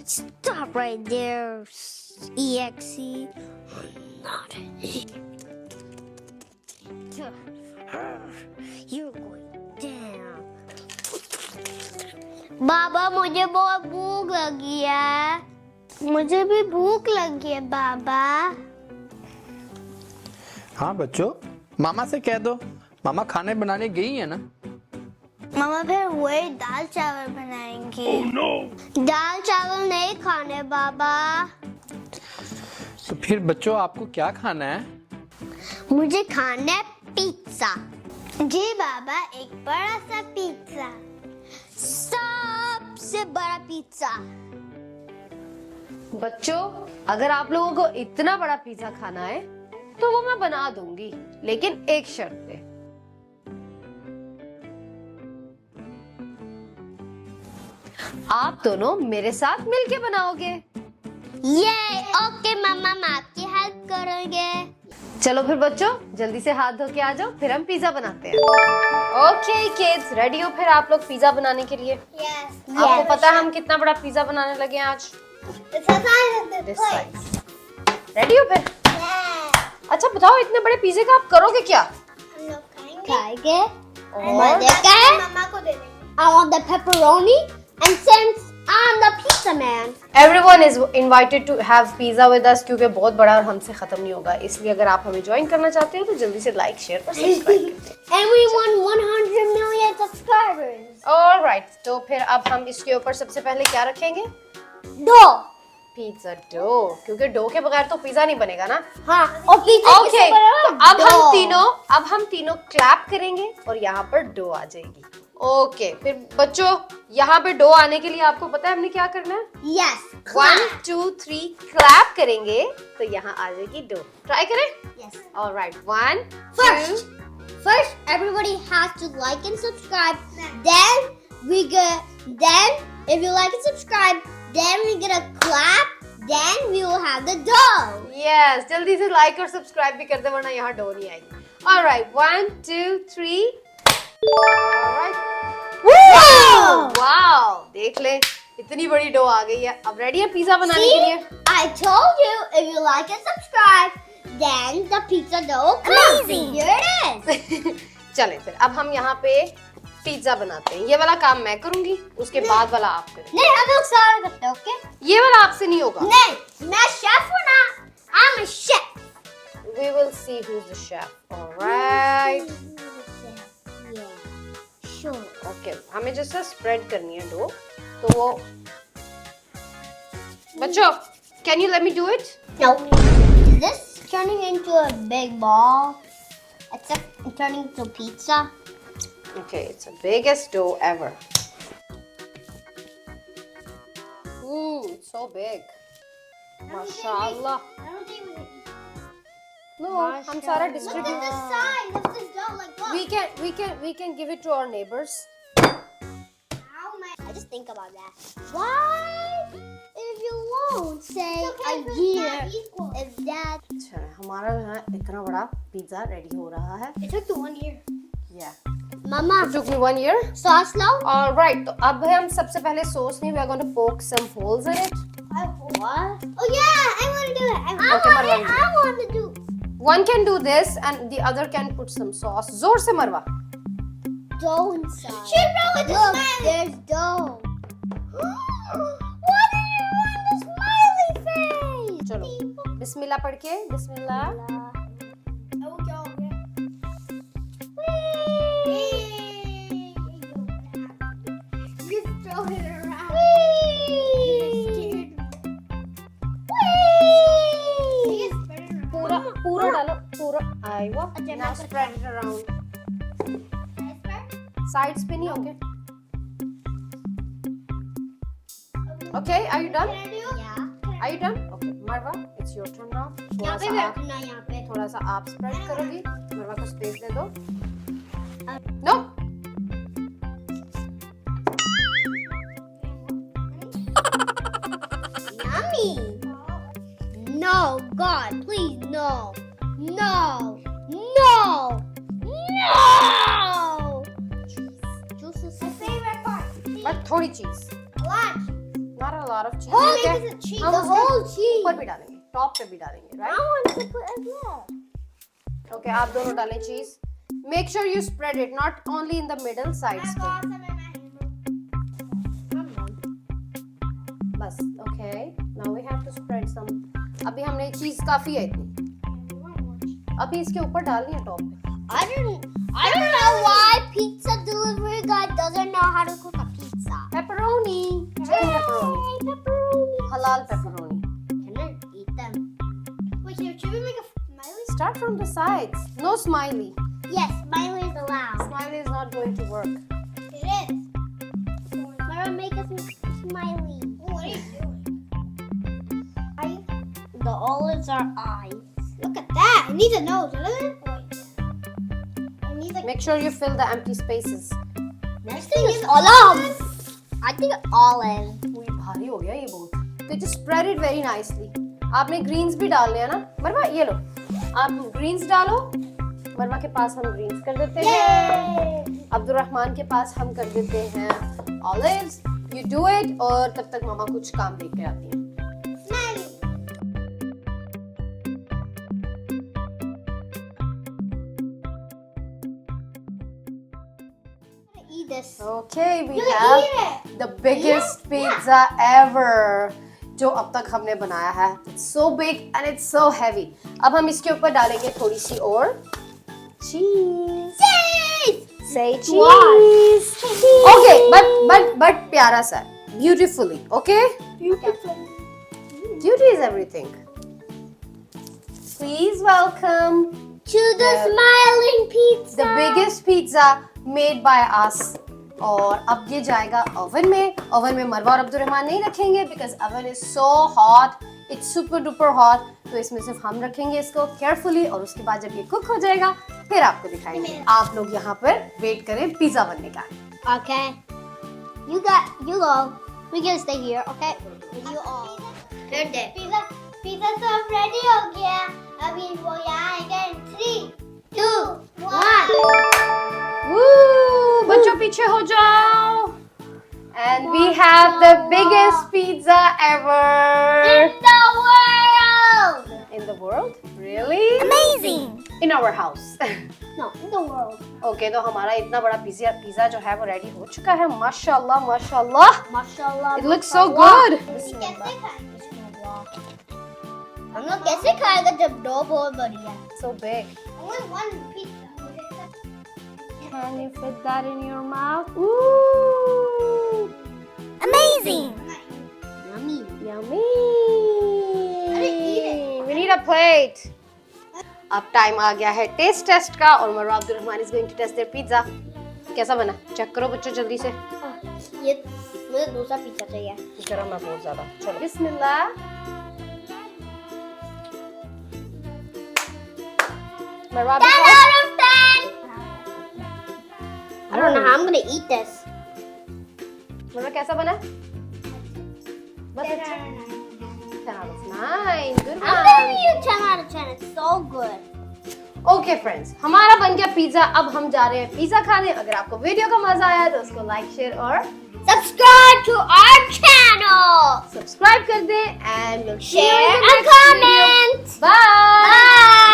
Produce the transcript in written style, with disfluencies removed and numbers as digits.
Stop right there, EXE. Not You're going down. बाबा मुझे बहुत भूख लगी है. मुझे भी भूख लगी है बाबा. हाँ बच्चों, मामा से कह दो, मामा खाने बनाने गई है ना. मामा फिर वही दाल चावल बनाएंगे. Oh, no. दाल चावल नहीं खाने बाबा. तो फिर बच्चों आपको क्या खाना है? मुझे खाना है पिज्जा. जी बाबा, एक बड़ा सा पिज्जा, सबसे बड़ा पिज्जा. बच्चों, अगर आप लोगों को इतना बड़ा पिज्जा खाना है तो वो मैं बना दूंगी, लेकिन एक शर्त पे. आप दोनों मेरे साथ मिलके बनाओगे. ये ओके मामा, हम आपकी हेल्प करेंगे. चलो फिर बच्चों, जल्दी से हाथ धो के आ जाओ, फिर हम पिज्जा बनाते हैं. ओके किड्स, रेडी हो फिर आप लोग पिज्जा बनाने के लिए? आपको पता है हम कितना बड़ा पिज्जा बनाने लगे हैं आज? रेडी हो फिर? अच्छा बताओ, इतने बड़े पिज्जे का आप करोगे क्या? हम लोग खाएंगे. और मम्मा को दे देंगे. I want the pepperoni, and since I'm the pizza man, everyone is invited to have pizza with us, क्योंकि बहुत बड़ा और हमसे खत्म नहीं होगा. इसलिए अगर आप हमें ज्वाइन करना चाहते हो तो जल्दी से लाइक, शेयर और सब्सक्राइब करें. and we want 100 million subscribers. Alright, तो फिर अब हम इसके ऊपर सबसे पहले क्या रखेंगे? दो. पिज्जा डो, क्योंकि डो के बगैर तो पिज्जा नहीं बनेगा ना. हाँ, और पिज्जा ओके, तो अब हम तीनों क्लैप करेंगे और यहाँ पर डो आ जाएगी. ओके, फिर बच्चों यहाँ पे डो आने के लिए आपको पता है हमने क्या करना है? Yes. 1 2 3 क्लैप करेंगे तो यहाँ आ जाएगी डो. ट्राई करें? Yes. Alright, 1 First, everybody has to like and subscribe. Then if you like and subscribe, then we get a clap. Then we will have the dough. Yes, जल्दी से like और subscribe भी कर दे वरना यहाँ dough नहीं आएगी. ऑलराइट, 1 2 3. वाओ, देख ले इतनी बड़ी डो आ गई है. अब रेडी है पिज्जा बनाने के लिए? I told you, if you like and subscribe, then the pizza dough will come. Here it is. चले फिर अब हम यहाँ पे पिज्जा बनाते हैं. ये वाला काम मैं करूंगी, उसके बाद वाला आप करें. नहीं, हम लोग सारा करते हैं, ओके? ये वाला आपसे नहीं होगा. नहीं, मैं शेफ हूँ ना. I'm a chef. We will see who's the chef. Alright. Yeah, sure. Okay, हमें जैसा स्प्रेड करनी है डो, तो वो बच्चों, can you let me do it? No. Is this turning into a big ball? It's turning into pizza. Okay, it's the biggest dough ever. Ooh, it's so big. Mashallah. I don't think we can. No, हम सारा distribute. Look at the size of this dough, like look. We can give it to our neighbors. How am I just think about that. Why? If you won't say a year, if that. अच्छा, हमारा यहाँ इतना बड़ा pizza ready हो रहा है. It took the 1 year. Yeah. Mama, It took me 1 year. sauce now? All right. तो अब हम सबसे पहले सॉस में we are going to poke some holes in it. What? Oh yeah, I want to do it. Okay, Marwan. I want to do. One can do this and the other can put some sauce. जोर से मरवा. Dough inside. She wrote with Look, there's dough. Why do you want the smiley face? चलो. बिस्मिल्लाह पढ़ के. बिस्मिल्लाह. पूरा डालो. पूरा. Aiwa. Now spread it around. Sides पे नहीं होंगे. Okay, are you done? Yeah. Are you done? Okay, Marwa, it's your turn now. यहाँ पे भी रखना है, यहाँ पे. थोड़ा सा आप स्प्रेड करोगी. मरवा को स्पेस दे दो. No. Yummy. No, God, please, no. No. No. No. Juice is my favorite थोड़ी चीज, What? not a lot of cheese. Whole ठीक है? is a cheese. हम The उसके whole cheese. ऊपर भी डालेंगे, टॉप पे भी डालेंगे, I right? want to put as well. Okay, आप दोनों डालें चीज. Make sure you spread it, not only in the middle sides. बस, okay. Now we have to spread some. अभी हमने चीज काफी है इतनी. अभी इसके ऊपर डालनी है टॉप पे. I don't know why pizza delivery guy doesn't know how to cook a pizza. Pepperoni. Chicken pepperoni. Hey, pepperoni. Halal pepperoni. Can I eat them? Wait, should we make a smiley? Start from the sides. No smiley. Yes, smiley is allowed. Smiley is not going to work. It is. Mara, make us smiley. What are you doing? The olives are eyes. Look at that. It needs a nose, doesn't it? It needs a... Make sure you fill the empty spaces. Next thing is olives. I think olive. वो ये भारी हो गया ये बहुत. तो just spread it very nicely. आपने greens भी डालने हैं ना? मरवा ये लो. आप greens डालो. मरवा के पास हम greens कर देते हैं. अब्दुर्रहमान के पास हम कर देते हैं olives. You do it और तब तक मामा कुछ काम देख के आती हैं. Eat this. Okay, we You have eat the biggest pizza ever जो अब तक हमने बनाया है. It's so big and it's so heavy. अब हम इसके ऊपर डालेंगे थोड़ी सी और cheese. Cheese. Say cheese. Okay, but प्यारा सा, beautifully. Okay. Beautiful. Beauty is everything. Please welcome To the smiling pizza. the biggest pizza made by us. और अब ये जाएगा ओवन में. ओवन में मरवा और अब्दुर्रहमान नहीं रखेंगे because oven is so hot. It's super duper hot. तो इसमें सिर्फ हम रखेंगे इसको carefully और उसके बाद जब ये कुक हो जाएगा फिर आपको दिखाएंगे. आप लोग यहाँ पर वेट करें पिज्जा बनने का. Okay. You go. We can stay here, okay? You all. Good day. Pizza सब ready हो गया. अभी वो यहाँ आएगा in 3, 2, 1. Woo! बच्चों पीछे हो जाओ. And we have the biggest pizza ever In the world. in the world. Really? Amazing. In our house. No, in the world. Okay, तो हमारा इतना बड़ा पिज्जा जो है वो रेडी हो चुका है. माशाल्लाह माशाल्लाह. Mashallah. It looks so good. हम लोग कैसे खाएगा जब डो बहुत बड़ी है? So big. Only one pizza. Can you fit that in your mouth? Ooh! Amazing. Yummy. Yummy. eat it. We need a plate. अब टाइम आ गया है टेस्ट टेस्ट का और मरवा Abdurrahman is going to test their pizza. कैसा बना? Check करो बच्चों जल्दी से. ये मुझे दूसरा पिज्जा चाहिए. गरम है बहुत ज्यादा. चलो बिस्मिल्लाह. मरवा 10 out of 10. I don't know how I'm gonna eat this. मरवा कैसा बना? बस अच्छा. 10 out of 9. Good I'm one. giving you 10 out of 10. It's so good. Okay friends, हमारा बन गया पिज्जा. अब हम जा रहे हैं पिज्जा खाने. अगर आपको वीडियो का मजा आया तो उसको लाइक शेयर और Subscribe to our channel. Subscribe कर दें and Share and comment. Bye. Bye.